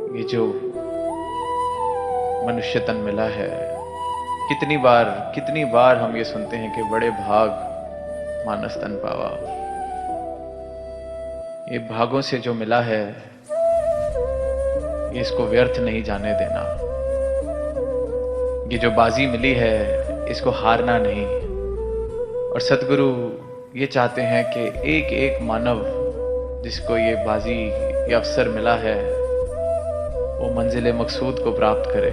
ये जो मनुष्य तन मिला है, कितनी बार हम ये सुनते हैं कि बड़े भाग मानस तन पावा। ये भागों से जो मिला है, ये इसको व्यर्थ नहीं जाने देना। ये जो बाजी मिली है, इसको हारना नहीं। और सतगुरु ये चाहते हैं कि एक एक मानव जिसको ये बाजी, ये अवसर मिला है, वो मंजिल मकसूद को प्राप्त करे।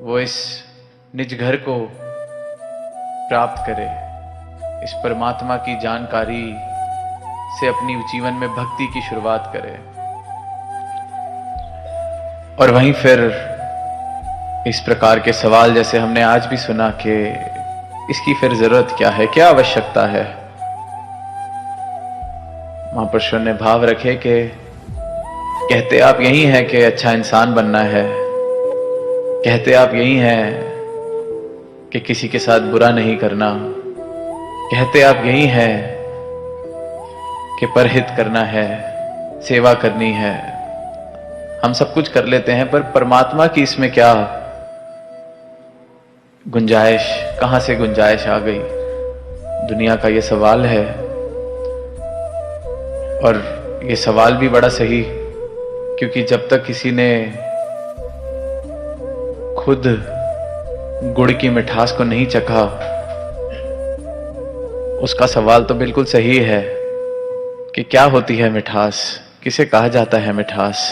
वो इस निज घर को प्राप्त करे, इस परमात्मा की जानकारी से अपनी जीवन में भक्ति की शुरुआत करे। और वहीं फिर इस प्रकार के सवाल जैसे हमने आज भी सुना कि इसकी फिर जरूरत क्या है, क्या आवश्यकता है। महापुरुषों ने भाव रखे कि कहते आप यही हैं कि अच्छा इंसान बनना है, कहते आप यही हैं कि किसी के साथ बुरा नहीं करना, कहते आप यही हैं कि परहित करना है, सेवा करनी है। हम सब कुछ कर लेते हैं, पर परमात्मा की इसमें क्या गुंजाइश, कहां से गुंजाइश आ गई? दुनिया का ये सवाल है। और ये सवाल भी बड़ा सही, क्योंकि जब तक किसी ने खुद गुड़ की मिठास को नहीं चखा, उसका सवाल तो बिल्कुल सही है कि क्या होती है मिठास, किसे कहा जाता है मिठास।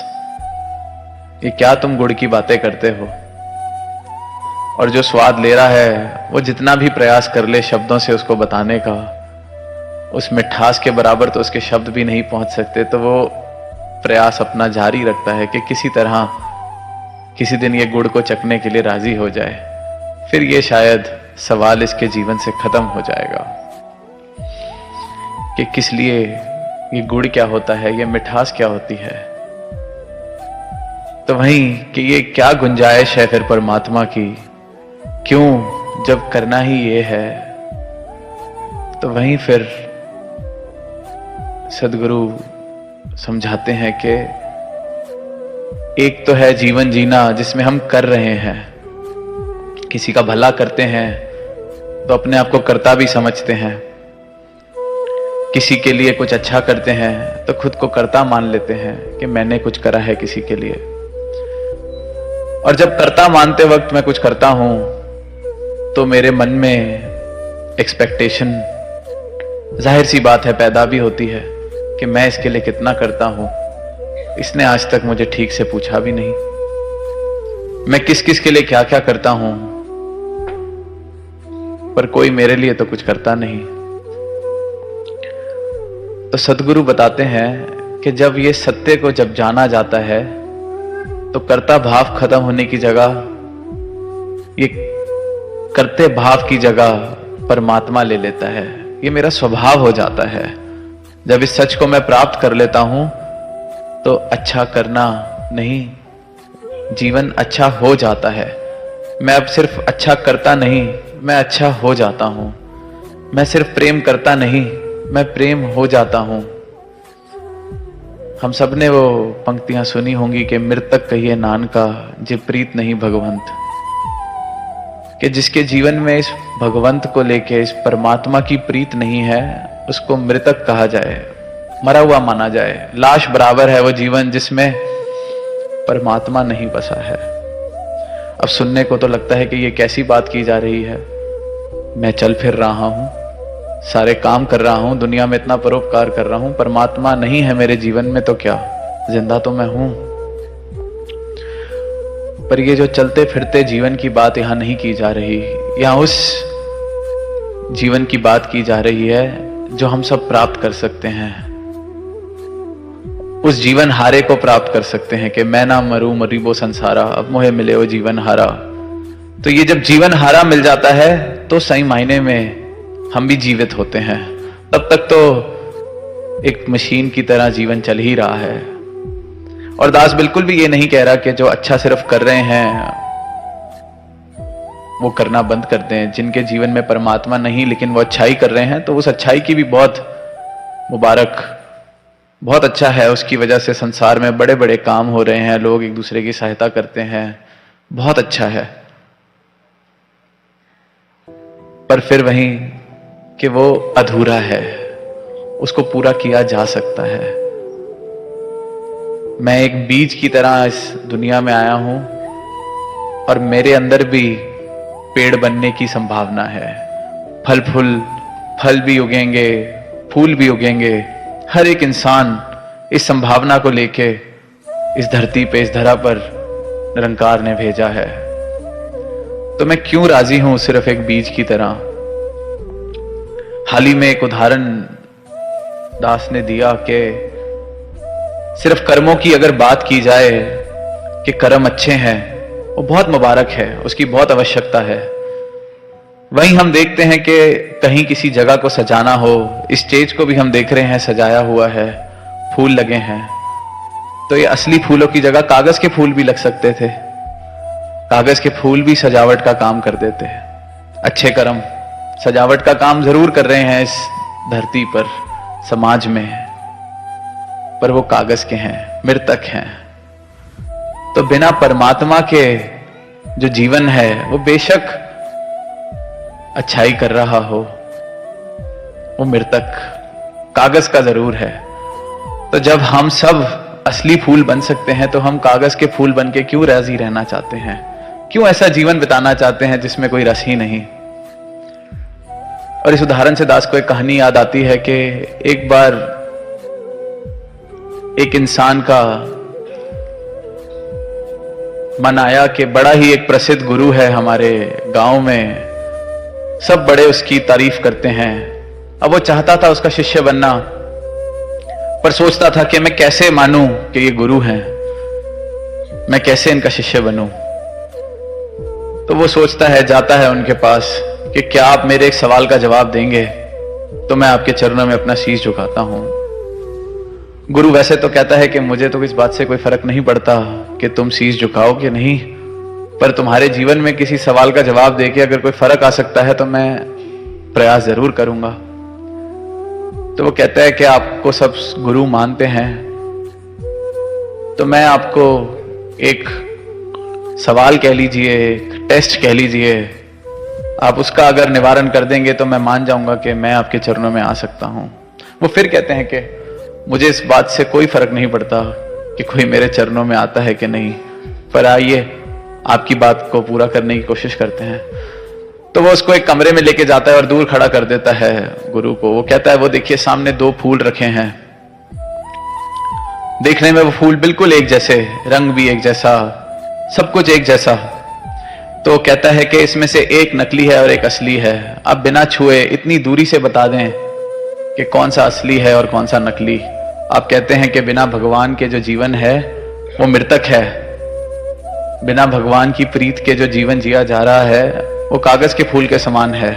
ये क्या तुम गुड़ की बातें करते हो? और जो स्वाद ले रहा है, वो जितना भी प्रयास कर ले शब्दों से उसको बताने का, उस मिठास के बराबर तो उसके शब्द भी नहीं पहुंच सकते। तो वो प्रयास अपना जारी रखता है कि किसी तरह किसी दिन ये गुड़ को चखने के लिए राजी हो जाए, फिर ये शायद सवाल इसके जीवन से खत्म हो जाएगा कि किस लिए ये गुड़ क्या होता है, ये मिठास क्या होती है। तो वहीं कि ये क्या गुंजाइश है फिर परमात्मा की, क्यों जब करना ही ये है। तो वहीं फिर सदगुरु समझाते हैं कि एक तो है जीवन जीना जिसमें हम कर रहे हैं, किसी का भला करते हैं तो अपने आप को कर्ता भी समझते हैं, किसी के लिए कुछ अच्छा करते हैं तो खुद को कर्ता मान लेते हैं कि मैंने कुछ करा है किसी के लिए। और जब कर्ता मानते वक्त मैं कुछ करता हूं तो मेरे मन में एक्सपेक्टेशन जाहिर सी बात है पैदा भी होती है कि मैं इसके लिए कितना करता हूं, इसने आज तक मुझे ठीक से पूछा भी नहीं, मैं किस किस के लिए क्या क्या करता हूं, पर कोई मेरे लिए तो कुछ करता नहीं। तो सदगुरु बताते हैं कि जब ये सत्य को जब जाना जाता है तो कर्ता भाव खत्म होने की जगह, ये करते भाव की जगह परमात्मा ले लेता है। ये मेरा स्वभाव हो जाता है। जब इस सच को मैं प्राप्त कर लेता हूं तो अच्छा करना नहीं, जीवन अच्छा हो जाता है। मैं अब सिर्फ अच्छा करता नहीं, मैं अच्छा हो जाता हूं। मैं सिर्फ प्रेम करता नहीं, मैं प्रेम हो जाता हूं। हम सब ने वो पंक्तियां सुनी होंगी कि मृतक कहिए नानका जे प्रीत नहीं भगवंत, कि जिसके जीवन में इस भगवंत को लेके, इस परमात्मा की प्रीत नहीं है, उसको मृतक कहा जाए, मरा हुआ माना जाए। लाश बराबर है वो जीवन जिसमें परमात्मा नहीं बसा है। अब सुनने को तो लगता है कि ये कैसी बात की जा रही है। मैं चल फिर रहा हूं, सारे काम कर रहा हूं, दुनिया में इतना परोपकार कर रहा हूं, परमात्मा नहीं है मेरे जीवन में तो क्या, जिंदा तो मैं हूं। पर ये जो चलते फिरते जीवन की बात यहां नहीं की जा रही, यहां उस जीवन की बात की जा रही है जो हम सब प्राप्त कर सकते हैं। उस जीवन हारे को प्राप्त कर सकते हैं कि मैं ना मरूं मरी वो संसारा, अब मोहे मिले वो जीवन हारा। तो ये जब जीवन हारा मिल जाता है तो सही मायने में हम भी जीवित होते हैं। तब तक तो एक मशीन की तरह जीवन चल ही रहा है। और दास बिल्कुल भी ये नहीं कह रहा कि जो अच्छा सिर्फ कर रहे हैं वो करना बंद कर दें। जिनके जीवन में परमात्मा नहीं लेकिन वो अच्छाई कर रहे हैं तो उस अच्छाई की भी बहुत मुबारक बहुत अच्छा है, उसकी वजह से संसार में बड़े बड़े काम हो रहे हैं, लोग एक दूसरे की सहायता करते हैं, बहुत अच्छा है। पर फिर वहीं कि वो अधूरा है, उसको पूरा किया जा सकता है। मैं एक बीज की तरह इस दुनिया में आया हूं और मेरे अंदर भी पेड़ बनने की संभावना है। फल भी उगेंगे, फूल भी उगेंगे। हर एक इंसान इस संभावना को लेके इस धरती पे, इस धरा पर निरंकार ने भेजा है। तो मैं क्यों राजी हूं सिर्फ एक बीज की तरह। हाल ही में एक उदाहरण दास ने दिया कि सिर्फ कर्मों की अगर बात की जाए कि कर्म अच्छे हैं, वो बहुत मुबारक है, उसकी बहुत आवश्यकता है। वहीं हम देखते हैं कि कहीं किसी जगह को सजाना हो, स्टेज को भी हम देख रहे हैं सजाया हुआ है, फूल लगे हैं, तो ये असली फूलों की जगह कागज के फूल भी लग सकते थे। कागज के फूल भी सजावट का काम कर देते हैं। अच्छे कर्म सजावट का काम जरूर कर रहे हैं इस धरती पर, समाज में, पर वो कागज के हैं, मृतक हैं। तो बिना परमात्मा के जो जीवन है वो बेशक अच्छाई कर रहा हो, वो मृतक कागज का जरूर है। तो जब हम सब असली फूल बन सकते हैं तो हम कागज के फूल बन के क्यों राजी रहना चाहते हैं? क्यों ऐसा जीवन बिताना चाहते हैं जिसमें कोई रस ही नहीं? और इस उदाहरण से दास को एक कहानी याद आती है कि एक बार एक इंसान का मन आया कि बड़ा ही एक प्रसिद्ध गुरु है हमारे गांव में, सब बड़े उसकी तारीफ करते हैं। अब वो चाहता था उसका शिष्य बनना, पर सोचता था कि मैं कैसे मानूं कि ये गुरु हैं, मैं कैसे इनका शिष्य बनूं। तो वो सोचता है, जाता है उनके पास कि क्या आप मेरे एक सवाल का जवाब देंगे तो मैं आपके चरणों में अपना शीश झुकाता हूं। गुरु वैसे तो कहता है कि मुझे तो इस बात से कोई फर्क नहीं पड़ता कि तुम शीश झुकाओ कि नहीं, पर तुम्हारे जीवन में किसी सवाल का जवाब देके अगर कोई फर्क आ सकता है तो मैं प्रयास जरूर करूंगा। तो वो कहता है कि आपको सब गुरु मानते हैं, तो मैं आपको एक सवाल कह लीजिए, एक टेस्ट कह लीजिए, आप उसका अगर निवारण कर देंगे तो मैं मान जाऊंगा कि मैं आपके चरणों में आ सकता हूं। वो फिर कहते हैं कि मुझे इस बात से कोई फर्क नहीं पड़ता कि कोई मेरे चरणों में आता है कि नहीं, पर आइए आपकी बात को पूरा करने की कोशिश करते हैं। तो वो उसको एक कमरे में लेके जाता है और दूर खड़ा कर देता है गुरु को। वो कहता है, वो देखिए सामने 2 फूल रखे हैं, देखने में वो फूल बिल्कुल एक जैसे, रंग भी एक जैसा, सब कुछ एक जैसा। तो कहता है कि इसमें से एक नकली है और एक असली है। अब बिना छुए इतनी दूरी से बता दें कि कौन सा असली है और कौन सा नकली। आप कहते हैं कि बिना भगवान के जो जीवन है वो मृतक है, बिना भगवान की प्रीत के जो जीवन जिया जा रहा है वो कागज के फूल के समान है।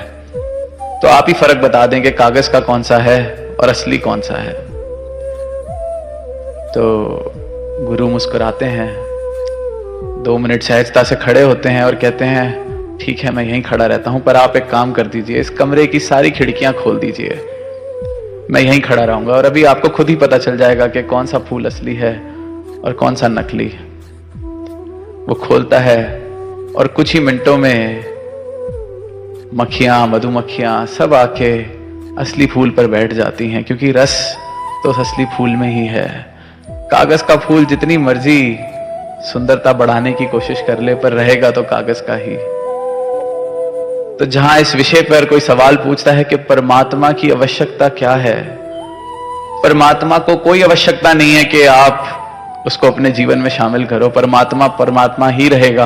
तो आप ही फर्क बता दें कि कागज का कौन सा है और असली कौन सा है। तो गुरु मुस्कुराते हैं, 2 मिनट सहजता से खड़े होते हैं और कहते हैं, ठीक है मैं यहीं खड़ा रहता हूं, पर आप एक काम कर दीजिए, इस कमरे की सारी खिड़कियां खोल दीजिए, मैं यहीं खड़ा रहूंगा और अभी आपको खुद ही पता चल जाएगा कि कौन सा फूल असली है और कौन सा नकली। वो खोलता है और कुछ ही मिनटों में मक्खियां, मधुमक्खियां सब आके असली फूल पर बैठ जाती हैं, क्योंकि रस तो असली फूल में ही है। कागज का फूल जितनी मर्जी सुंदरता बढ़ाने की कोशिश कर ले, पर रहेगा तो कागज का ही। तो जहां इस विषय पर कोई सवाल पूछता है कि परमात्मा की आवश्यकता क्या है, परमात्मा को कोई आवश्यकता नहीं है कि आप उसको अपने जीवन में शामिल करो। परमात्मा परमात्मा ही रहेगा।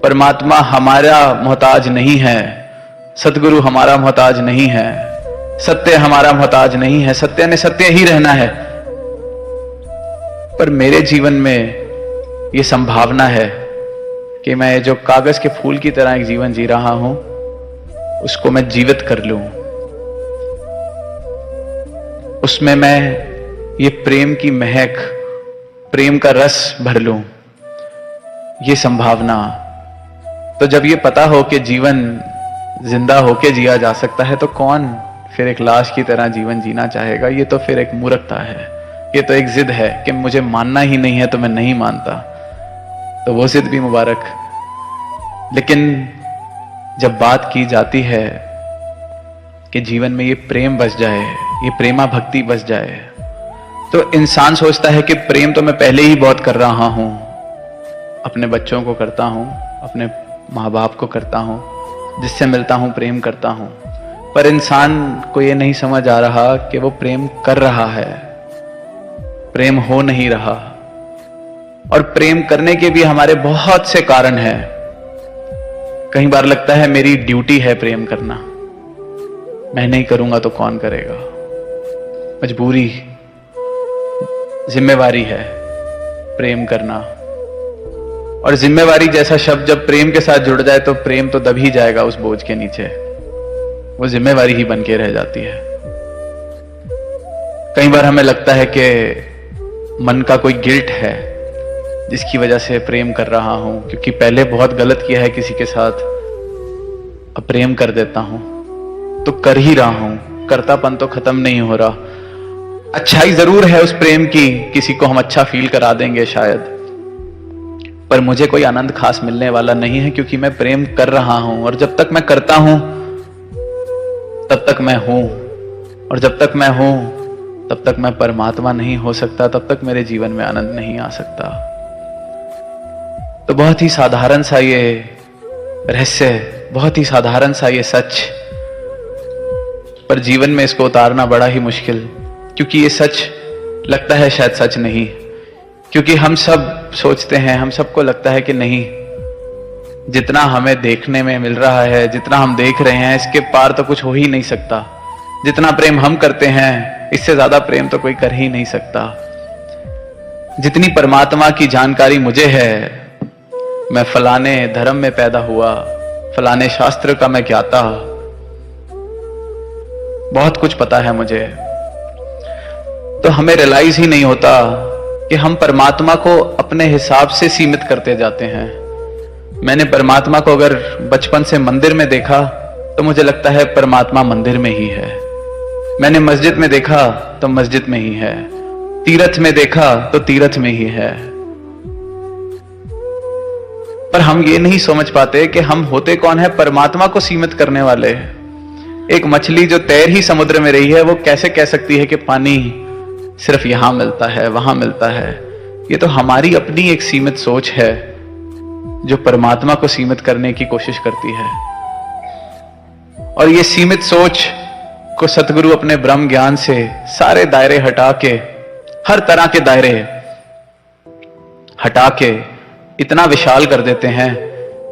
परमात्मा हमारा मोहताज नहीं है, सतगुरु हमारा मोहताज नहीं है, सत्य हमारा मोहताज नहीं है, सत्य ने सत्य ही रहना है। पर मेरे जीवन में ये संभावना है कि मैं जो कागज के फूल की तरह एक जीवन जी रहा हूं उसको मैं जीवित कर लूं, उसमें मैं ये प्रेम की महक, प्रेम का रस भर लूं, ये संभावना। तो जब ये पता हो कि जीवन जिंदा होके जिया जा सकता है तो कौन फिर एक लाश की तरह जीवन जीना चाहेगा? ये तो फिर एक मूर्खता है, ये तो एक जिद है कि मुझे मानना ही नहीं है तो मैं नहीं मानता, तो वो जिद भी मुबारक। लेकिन जब बात की जाती है कि जीवन में ये प्रेम बस जाए, ये प्रेमा भक्ति बस जाए, तो इंसान सोचता है कि प्रेम तो मैं पहले ही बहुत कर रहा हूं, अपने बच्चों को करता हूं, अपने माँ बाप को करता हूं, जिससे मिलता हूं प्रेम करता हूं। पर इंसान को ये नहीं समझ आ रहा कि वो प्रेम कर रहा है, प्रेम हो नहीं रहा। और प्रेम करने के भी हमारे बहुत से कारण हैं। कई बार लगता है मेरी ड्यूटी है प्रेम करना, मैं नहीं करूंगा तो कौन करेगा। मजबूरी, जिम्मेवारी है प्रेम करना। और जिम्मेवारी जैसा शब्द जब प्रेम के साथ जुड़ जाए तो प्रेम तो दब ही जाएगा उस बोझ के नीचे, वो जिम्मेवारी ही बन के रह जाती है। कई बार हमें लगता है कि मन का कोई गिल्ट है जिसकी वजह से प्रेम कर रहा हूं, क्योंकि पहले बहुत गलत किया है किसी के साथ, अब प्रेम कर देता हूं तो कर ही रहा हूं, करतापन तो खत्म नहीं हो रहा। अच्छाई जरूर है उस प्रेम की, किसी को हम अच्छा फील करा देंगे शायद, पर मुझे कोई आनंद खास मिलने वाला नहीं है, क्योंकि मैं प्रेम कर रहा हूं। और जब तक मैं करता हूं तब तक मैं हूं, और जब तक मैं हूं तब तक मैं परमात्मा नहीं हो सकता, तब तक मेरे जीवन में आनंद नहीं आ सकता। तो बहुत ही साधारण सा ये रहस्य, बहुत ही साधारण सा ये सच, पर जीवन में इसको उतारना बड़ा ही मुश्किल, क्योंकि ये सच लगता है शायद सच नहीं, क्योंकि हम सब सोचते हैं, हम सबको लगता है कि नहीं, जितना हमें देखने में मिल रहा है, जितना हम देख रहे हैं, इसके पार तो कुछ हो ही नहीं सकता। जितना प्रेम हम करते हैं इससे ज्यादा प्रेम तो कोई कर ही नहीं सकता। जितनी परमात्मा की जानकारी मुझे है, मैं फलाने धर्म में पैदा हुआ, फलाने शास्त्र का मैं ज्ञाता, बहुत कुछ पता है मुझे, तो हमें रियलाइज ही नहीं होता कि हम परमात्मा को अपने हिसाब से सीमित करते जाते हैं। मैंने परमात्मा को अगर बचपन से मंदिर में देखा तो मुझे लगता है परमात्मा मंदिर में ही है। मैंने मस्जिद में देखा तो मस्जिद में ही है, तीर्थ में देखा तो तीर्थ में ही है। पर हम ये नहीं समझ पाते कि हम होते कौन है परमात्मा को सीमित करने वाले। एक मछली जो तैर ही समुद्र में रही है, वो कैसे कह सकती है कि पानी सिर्फ यहां मिलता है, वहां मिलता है। ये तो हमारी अपनी एक सीमित सोच है जो परमात्मा को सीमित करने की कोशिश करती है। और ये सीमित सोच को सतगुरु अपने ब्रह्म ज्ञान से सारे दायरे हटा के, हर तरह के दायरे हटा के इतना विशाल कर देते हैं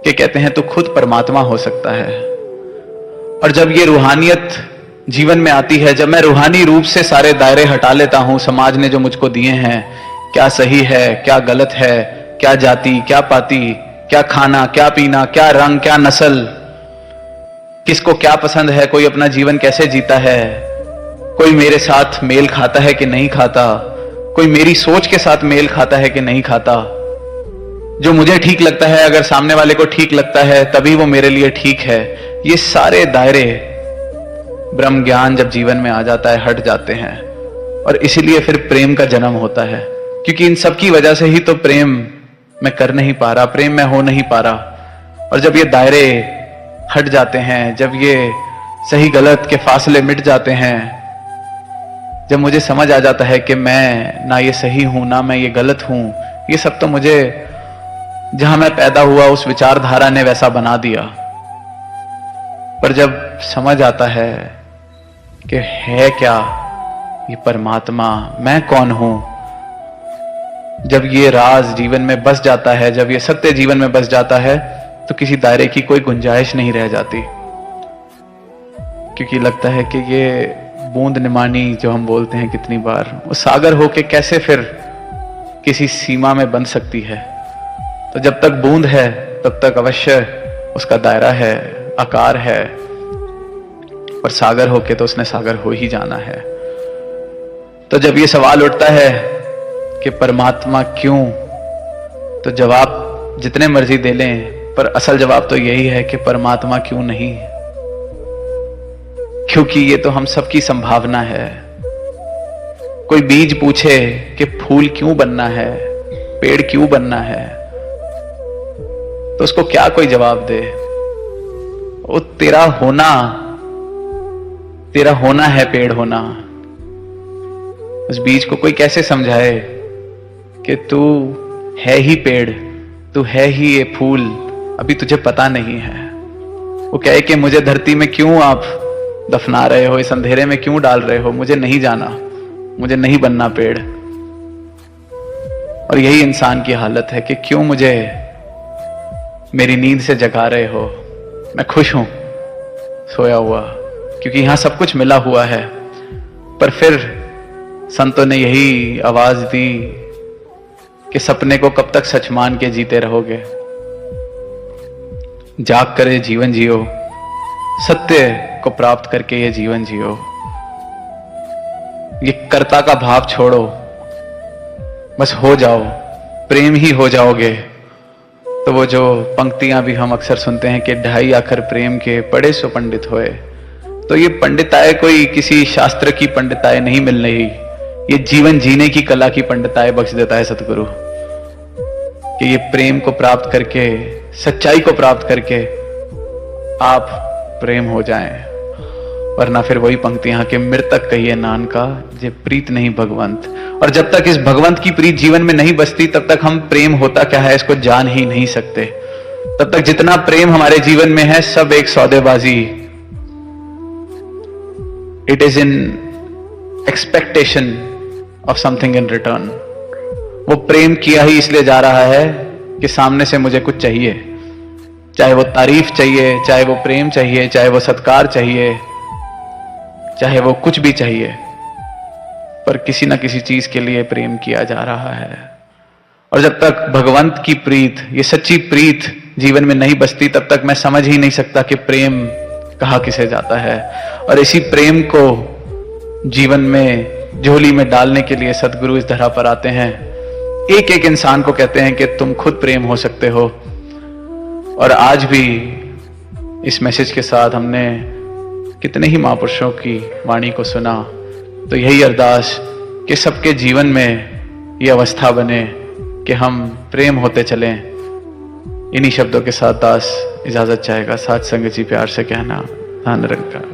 कि कहते हैं तू खुद परमात्मा हो सकता है। और जब ये रूहानियत जीवन में आती है, जब मैं रूहानी रूप से सारे दायरे हटा लेता हूं, समाज ने जो मुझको दिए हैं, क्या सही है, क्या गलत है, क्या जाति, क्या पाति, क्या खाना, क्या पीना, क्या रंग, क्या नस्ल, किसको क्या पसंद है, कोई अपना जीवन कैसे जीता है, कोई मेरे साथ मेल खाता है कि नहीं खाता, कोई मेरी सोच के साथ मेल खाता है कि नहीं खाता। जो मुझे ठीक लगता है, अगर सामने वाले को ठीक लगता है तभी वो मेरे लिए ठीक है। ये सारे दायरे ब्रह्म ज्ञान जब जीवन में आ जाता है हट जाते हैं, और इसीलिए फिर प्रेम का जन्म होता है। क्योंकि इन सब की वजह से ही तो प्रेम मैं कर नहीं पा रहा, प्रेम मैं हो नहीं पा रहा। और जब ये दायरे हट जाते हैं, जब ये सही गलत के फासले मिट जाते हैं, जब मुझे समझ आ जाता है कि मैं ना ये सही हूं ना मैं ये गलत हूं, ये सब तो मुझे जहां मैं पैदा हुआ उस विचारधारा ने वैसा बना दिया। पर जब समझ आता है कि है क्या ये परमात्मा, मैं कौन हूं, जब ये राज जीवन में बस जाता है, जब ये सत्य जीवन में बस जाता है, तो किसी दायरे की कोई गुंजाइश नहीं रह जाती। क्योंकि लगता है कि ये बूंद निमानी जो हम बोलते हैं कितनी बार, वो सागर होके कैसे फिर किसी सीमा में बन सकती है। तो जब तक बूंद है तब तक अवश्य उसका दायरा है, आकार है, और सागर होके तो उसने सागर हो ही जाना है। तो जब ये सवाल उठता है कि परमात्मा क्यों, तो जवाब जितने मर्जी दे लें, पर असल जवाब तो यही है कि परमात्मा क्यों नहीं, क्योंकि ये तो हम सबकी संभावना है। कोई बीज पूछे कि फूल क्यों बनना है, पेड़ क्यों बनना है, तो उसको क्या कोई जवाब दे? वो तेरा होना है पेड़ होना। उस बीज को कोई कैसे समझाए कि तू है ही पेड़, तू है ही ये फूल, अभी तुझे पता नहीं है। वो कहे कि मुझे धरती में क्यों आप दफना रहे हो, इस अंधेरे में क्यों डाल रहे हो, मुझे नहीं जाना, मुझे नहीं बनना पेड़। और यही इंसान की हालत है कि क्यों मुझे मेरी नींद से जगा रहे हो। मैं खुश हूं सोया हुआ, क्योंकि यहां सब कुछ मिला हुआ है। पर फिर संतों ने यही आवाज दी कि सपने को कब तक सच मान के जीते रहोगे, जाग कर ये जीवन जियो, सत्य को प्राप्त करके ये जीवन जियो। ये कर्ता का भाव छोड़ो, बस हो जाओ, प्रेम ही हो जाओगे। तो वो जो पंक्तियां भी हम अक्सर सुनते हैं कि ढाई आखर प्रेम के पढ़े सो पंडित होए, तो ये पंडिताई कोई किसी शास्त्र की पंडिताई नहीं मिल रही, ये जीवन जीने की कला की पंडिताई बख्श देता है सतगुरु। कि ये प्रेम को प्राप्त करके, सच्चाई को प्राप्त करके आप प्रेम हो जाएं। वरना फिर वही पंक्तियां कि मृतक कहिए नानका जे प्रीत नहीं भगवंत। और जब तक इस भगवंत की प्रीत जीवन में नहीं बसती, तब तक हम प्रेम होता क्या है इसको जान ही नहीं सकते। तब तक जितना प्रेम हमारे जीवन में है सब एक सौदेबाजी। It is in expectation of something in return. वो प्रेम किया ही इसलिए जा रहा है कि सामने से मुझे कुछ चाहिए, चाहे वो तारीफ चाहिए, चाहे वो प्रेम चाहिए, चाहे वो सत्कार चाहिए, चाहे वो कुछ भी चाहिए, पर किसी ना किसी चीज के लिए प्रेम किया जा रहा है। और जब तक भगवंत की प्रीत, ये सच्ची प्रीत जीवन में नहीं बसती, तब तक मैं समझ ही नहीं सकता कि प्रेम कहाँ किसे जाता है। और इसी प्रेम को जीवन में झोली में डालने के लिए सदगुरु इस धरा पर आते हैं। एक एक इंसान को कहते हैं कि तुम खुद प्रेम हो सकते हो। और आज भी इस मैसेज के साथ हमने कितने ही महापुरुषों की वाणी को सुना, तो यही अरदास कि सबके जीवन में ये अवस्था बने कि हम प्रेम होते चलें। इन्हीं शब्दों के साथ दास इजाजत चाहेगा। साथ संगत जी प्यार से कहना, धन रंग का।